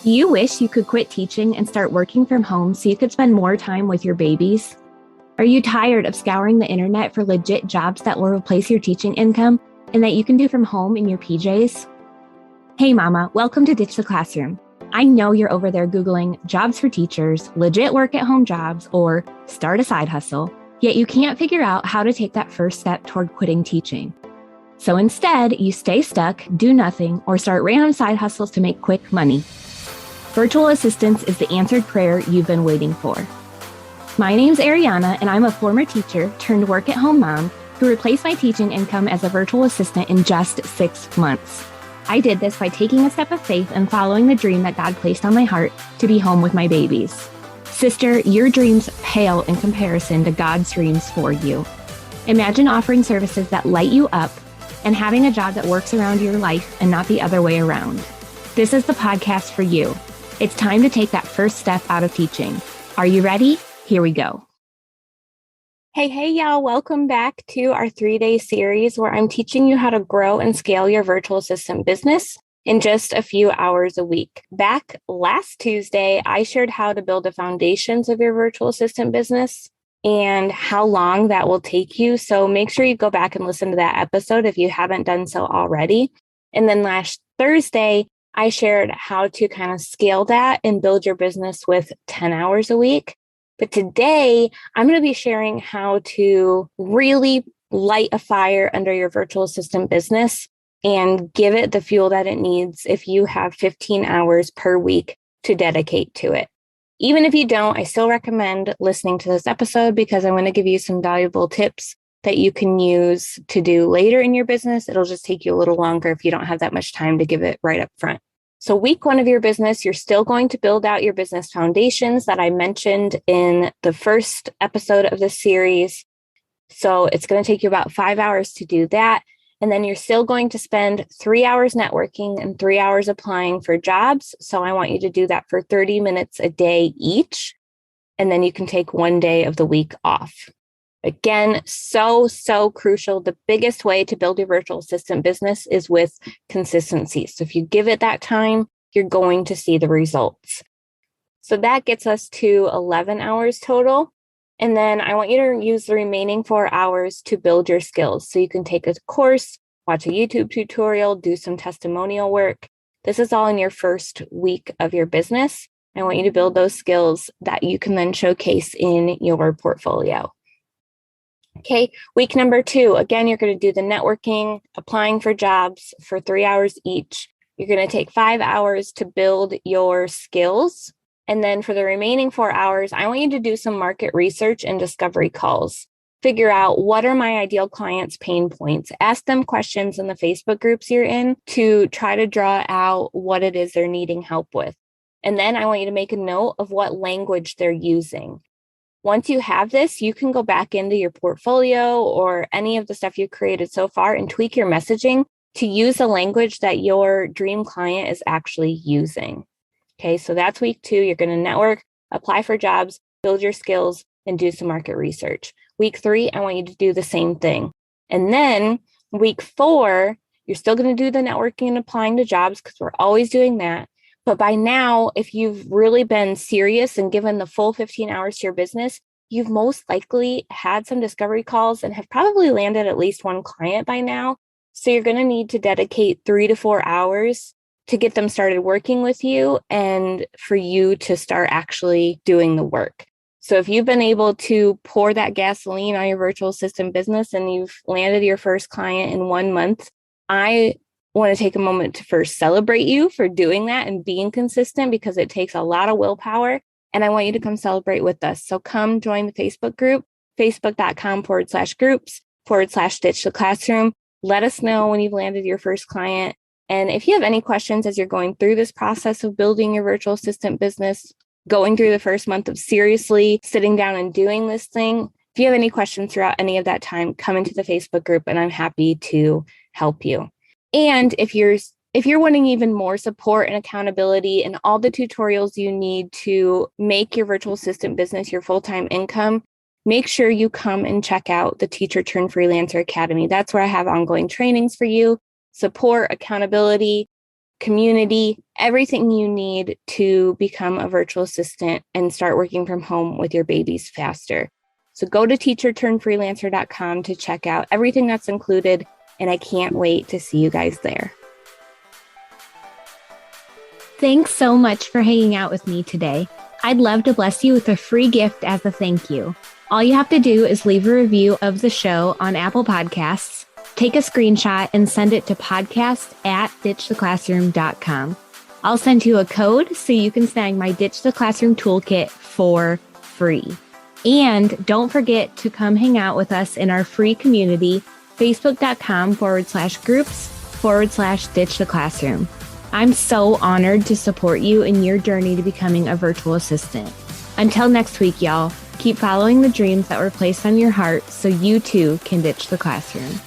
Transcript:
Do you wish you could quit teaching and start working from home so you could spend more time with your babies? Are you tired of scouring the internet for legit jobs that will replace your teaching income and that you can do from home in your PJs? Hey mama, welcome to Ditch the Classroom. I know you're over there Googling jobs for teachers, legit work at home jobs, or start a side hustle, yet you can't figure out how to take that first step toward quitting teaching. So instead, you stay stuck, do nothing, or start random side hustles to make quick money. Virtual assistance is the answered prayer you've been waiting for. My name's Ariana, and I'm a former teacher turned work-at-home mom who replaced my teaching income as a virtual assistant in just 6 months. I did this by taking a step of faith and following the dream that God placed on my heart to be home with my babies. Sister, your dreams pale in comparison to God's dreams for you. Imagine offering services that light you up and having a job that works around your life and not the other way around. This is the podcast for you. It's time to take that first step out of teaching. Are you ready? Here we go. Hey, y'all. Welcome back to our 3-day series where I'm teaching you how to grow and scale your virtual assistant business in just a few hours a week. Back last Tuesday, I shared how to build the foundations of your virtual assistant business and how long that will take you. So make sure you go back and listen to that episode if you haven't done so already. And then last Thursday, I shared how to kind of scale that and build your business with 10 hours a week. But today, I'm going to be sharing how to really light a fire under your virtual assistant business and give it the fuel that it needs if you have 15 hours per week to dedicate to it. Even if you don't, I still recommend listening to this episode because I'm going to give you some valuable tips that you can use to do later in your business. It'll just take you a little longer if you don't have that much time to give it right up front. So week 1 of your business, you're still going to build out your business foundations that I mentioned in the first episode of this series. So it's going to take you about 5 hours to do that. And then you're still going to spend 3 hours networking and 3 hours applying for jobs. So I want you to do that for 30 minutes a day each. And then you can take 1 day of the week off. Again, so crucial. The biggest way to build your virtual assistant business is with consistency. So if you give it that time, you're going to see the results. So that gets us to 11 hours total. And then I want you to use the remaining 4 hours to build your skills. So you can take a course, watch a YouTube tutorial, do some testimonial work. This is all in your first week of your business. I want you to build those skills that you can then showcase in your portfolio. Okay, week number 2, again, you're going to do the networking, applying for jobs for 3 hours each. You're going to take 5 hours to build your skills. And then for the remaining 4 hours, I want you to do some market research and discovery calls. Figure out what are my ideal clients' pain points. Ask them questions in the Facebook groups you're in to try to draw out what it is they're needing help with. And then I want you to make a note of what language they're using. Once you have this, you can go back into your portfolio or any of the stuff you've created so far and tweak your messaging to use the language that your dream client is actually using. Okay, so that's week 2. You're going to network, apply for jobs, build your skills, and do some market research. Week 3, I want you to do the same thing. And then week 4, you're still going to do the networking and applying to jobs because we're always doing that. But by now, if you've really been serious and given the full 15 hours to your business, you've most likely had some discovery calls and have probably landed at least one client by now. So you're going to need to dedicate 3 to 4 hours to get them started working with you and for you to start actually doing the work. So if you've been able to pour that gasoline on your virtual assistant business and you've landed your first client in 1 month, I want to take a moment to first celebrate you for doing that and being consistent because it takes a lot of willpower. And I want you to come celebrate with us. So come join the Facebook group, facebook.com/groups/Ditch the Classroom. Let us know when you've landed your first client. And if you have any questions as you're going through this process of building your virtual assistant business, going through the first month of seriously sitting down and doing this thing, if you have any questions throughout any of that time, come into the Facebook group and I'm happy to help you. And if you're wanting even more support and accountability and all the tutorials you need to make your virtual assistant business your full-time income, make sure you come and check out the Teacher Turned Freelancer Academy. That's where I have ongoing trainings for you, support, accountability, community, everything you need to become a virtual assistant and start working from home with your babies faster. So go to teacherturnedfreelancer.com to check out everything that's included, and I can't wait to see you guys there. Thanks so much for hanging out with me today. I'd love to bless you with a free gift as a thank you. All you have to do is leave a review of the show on Apple Podcasts, take a screenshot, and send it to podcast@ditchtheclassroom.com. I'll send you a code so you can snag my Ditch the Classroom toolkit for free. And don't forget to come hang out with us in our free community, facebook.com/groups/Ditch the Classroom. I'm so honored to support you in your journey to becoming a virtual assistant. Until next week, y'all, keep following the dreams that were placed on your heart so you too can ditch the classroom.